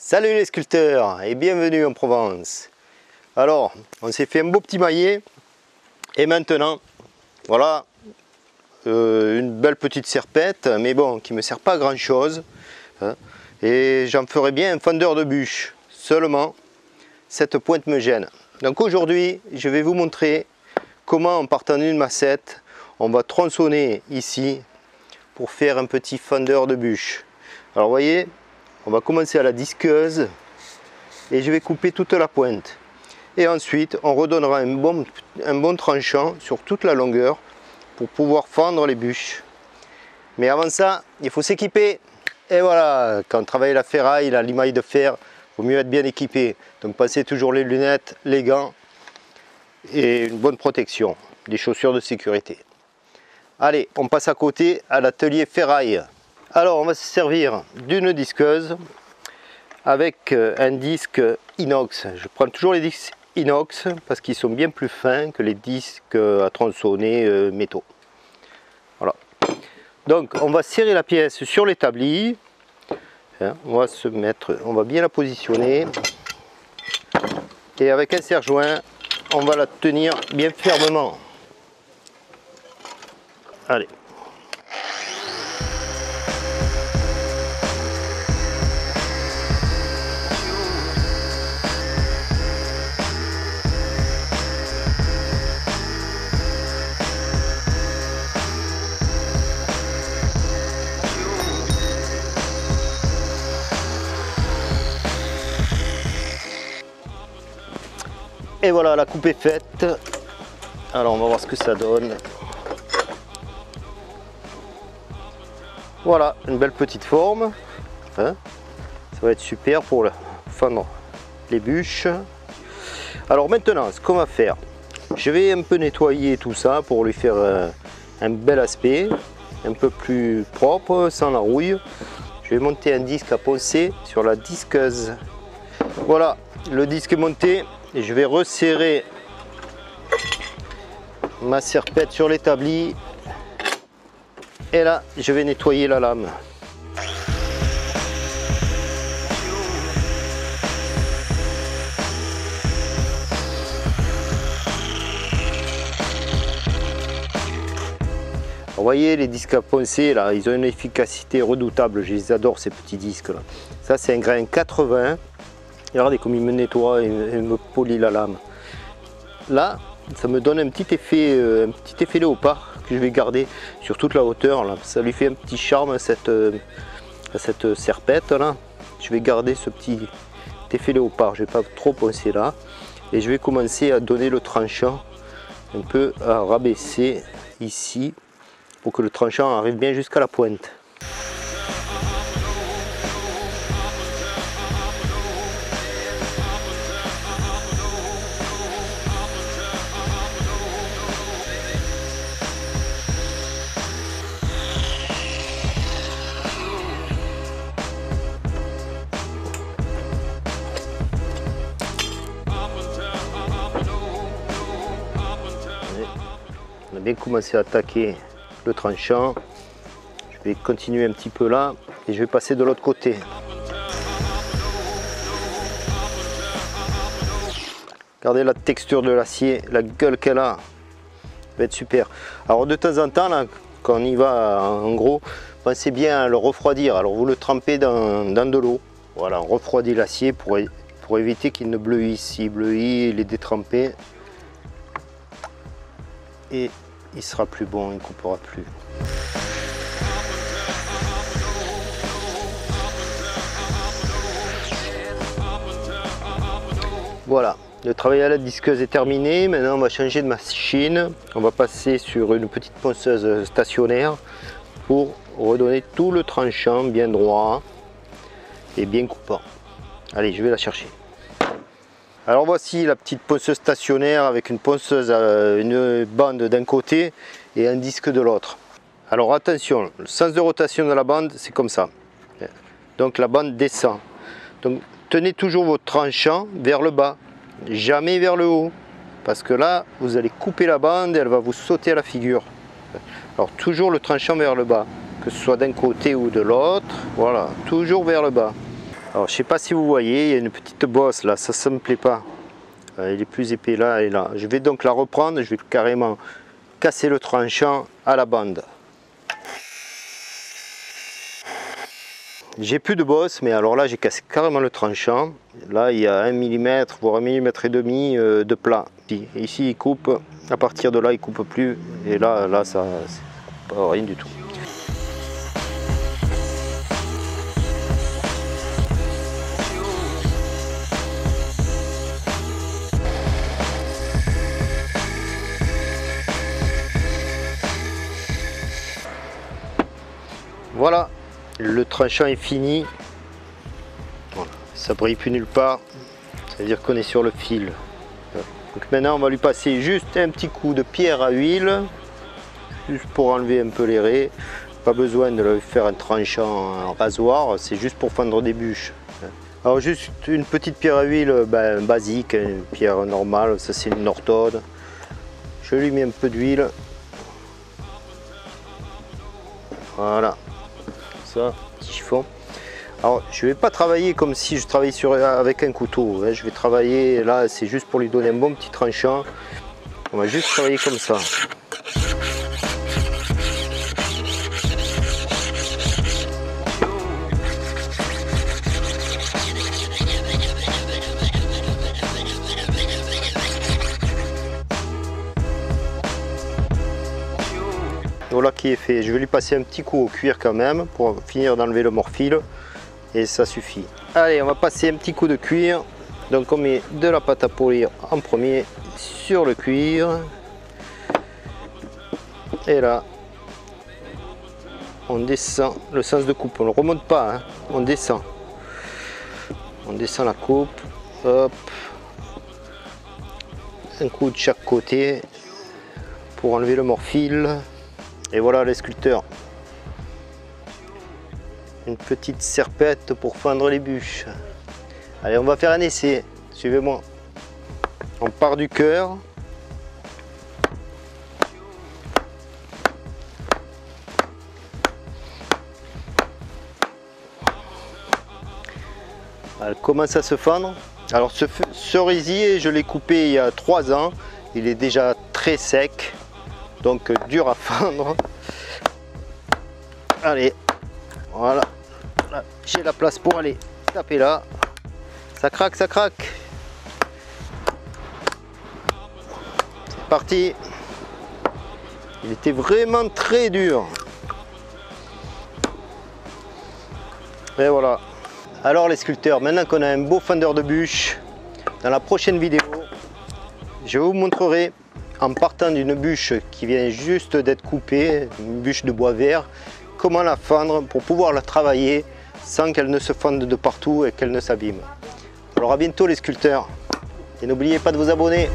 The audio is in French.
Salut les sculpteurs et bienvenue en Provence. Alors, on s'est fait un beau petit maillet et maintenant, voilà, une belle petite serpette, mais bon, qui ne me sert pas à grand chose. Hein, et j'en ferai bien un fendeur de bûche. Seulement, cette pointe me gêne. Donc aujourd'hui, je vais vous montrer comment, en partant d'une massette, on va tronçonner ici pour faire un petit fendeur de bûche. Alors vous voyez, on va commencer à la disqueuse et je vais couper toute la pointe. Et ensuite, on redonnera un bon tranchant sur toute la longueur pour pouvoir fendre les bûches. Mais avant ça, il faut s'équiper. Et voilà, quand on travaille la ferraille, l'émail de fer, il vaut mieux être bien équipé. Donc pensez toujours les lunettes, les gants et une bonne protection, des chaussures de sécurité. Allez, on passe à côté à l'atelier ferraille. Alors on va se servir d'une disqueuse avec un disque inox. Je prends toujours les disques inox parce qu'ils sont bien plus fins que les disques à tronçonner métaux. Voilà. Donc on va serrer la pièce sur l'établi. On va bien la positionner. Et avec un serre-joint, on va la tenir bien fermement. Allez. Et voilà, la coupe est faite. Alors on va voir ce que ça donne. Voilà, une belle petite forme. Hein, ça va être super pour fendre les bûches. Alors maintenant, ce qu'on va faire, je vais un peu nettoyer tout ça pour lui faire un bel aspect, un peu plus propre, sans la rouille. Je vais monter un disque à poncer sur la disqueuse. Voilà, le disque est monté. Et je vais resserrer ma serpette sur l'établi. Et là, je vais nettoyer la lame. Vous voyez les disques à poncer là, ils ont une efficacité redoutable. Je les adore ces petits disques là. Ça c'est un grain 80. Et regardez comme il me nettoie et me polit la lame. Là, ça me donne un petit effet léopard que je vais garder sur toute la hauteur. Là. Ça lui fait un petit charme à cette serpette là. Je vais garder ce petit effet léopard. Je ne vais pas trop poncer là. Et je vais commencer à donner le tranchant un peu à rabaisser ici pour que le tranchant arrive bien jusqu'à la pointe. On a bien commencé à attaquer le tranchant. Je vais continuer un petit peu là et je vais passer de l'autre côté. Regardez la texture de l'acier, la gueule qu'elle a. Ça va être super. Alors de temps en temps, là, quand on y va en gros, pensez bien à le refroidir. Alors vous le trempez dans de l'eau. Voilà, on refroidit l'acier pour éviter qu'il ne bleuisse. S'il bleuit, il est détrempé. Et il sera plus bon, il ne coupera plus. Voilà, le travail à la disqueuse est terminé. Maintenant on va changer de machine. On va passer sur une petite ponceuse stationnaire pour redonner tout le tranchant bien droit et bien coupant. Allez, je vais la chercher. Alors voici la petite ponceuse stationnaire avec une ponceuse, une bande d'un côté et un disque de l'autre. Alors attention, le sens de rotation de la bande c'est comme ça. Donc la bande descend. Donc tenez toujours votre tranchant vers le bas, jamais vers le haut. Parce que là vous allez couper la bande et elle va vous sauter à la figure. Alors toujours le tranchant vers le bas, que ce soit d'un côté ou de l'autre. Voilà, toujours vers le bas. Alors je sais pas si vous voyez, il y a une petite bosse là, ça me plaît pas. Il est plus épais là et là. Je vais donc la reprendre, je vais carrément casser le tranchant à la bande. J'ai plus de bosse, mais alors là j'ai cassé carrément le tranchant. Là il y a 1 mm, voire 1,5 mm de plat. Ici il coupe, à partir de là il coupe plus, et là ça c'est pas rien du tout. Voilà, le tranchant est fini. Voilà, ça brille plus nulle part, ça veut dire qu'on est sur le fil. Donc maintenant on va lui passer juste un petit coup de pierre à huile, juste pour enlever un peu les raies. Pas besoin de lui faire un tranchant en rasoir, c'est juste pour fendre des bûches. Alors juste une petite pierre à huile basique, une pierre normale, ça c'est une orthode. Je lui mets un peu d'huile. Voilà. Ça, petit chiffon. Alors je vais pas travailler comme si je travaillais avec un couteau, hein. Je vais travailler là, c'est juste pour lui donner un bon petit tranchant. On va juste travailler comme ça. Voilà qui est fait. Je vais lui passer un petit coup au cuir quand même pour finir d'enlever le morfil et ça suffit. Allez, on va passer un petit coup de cuir. Donc on met de la pâte à polir en premier sur le cuir et là on descend le sens de coupe, on ne remonte pas, hein. On descend la coupe, hop, un coup de chaque côté pour enlever le morfil. Et voilà les sculpteurs. Une petite serpette pour fendre les bûches. Allez, on va faire un essai. Suivez-moi. On part du cœur. Elle commence à se fendre. Alors ce cerisier, je l'ai coupé il y a 3 ans. Il est déjà très sec. Donc dur à fendre. Allez, voilà, j'ai la place pour aller taper là. Ça craque, ça craque. C'est parti. Il était vraiment très dur. Et voilà. Alors les sculpteurs, maintenant qu'on a un beau fendeur de bûches, dans la prochaine vidéo, je vous montrerai, en partant d'une bûche qui vient juste d'être coupée, une bûche de bois vert, comment la fendre pour pouvoir la travailler sans qu'elle ne se fende de partout et qu'elle ne s'abîme. Alors à bientôt les sculpteurs et n'oubliez pas de vous abonner.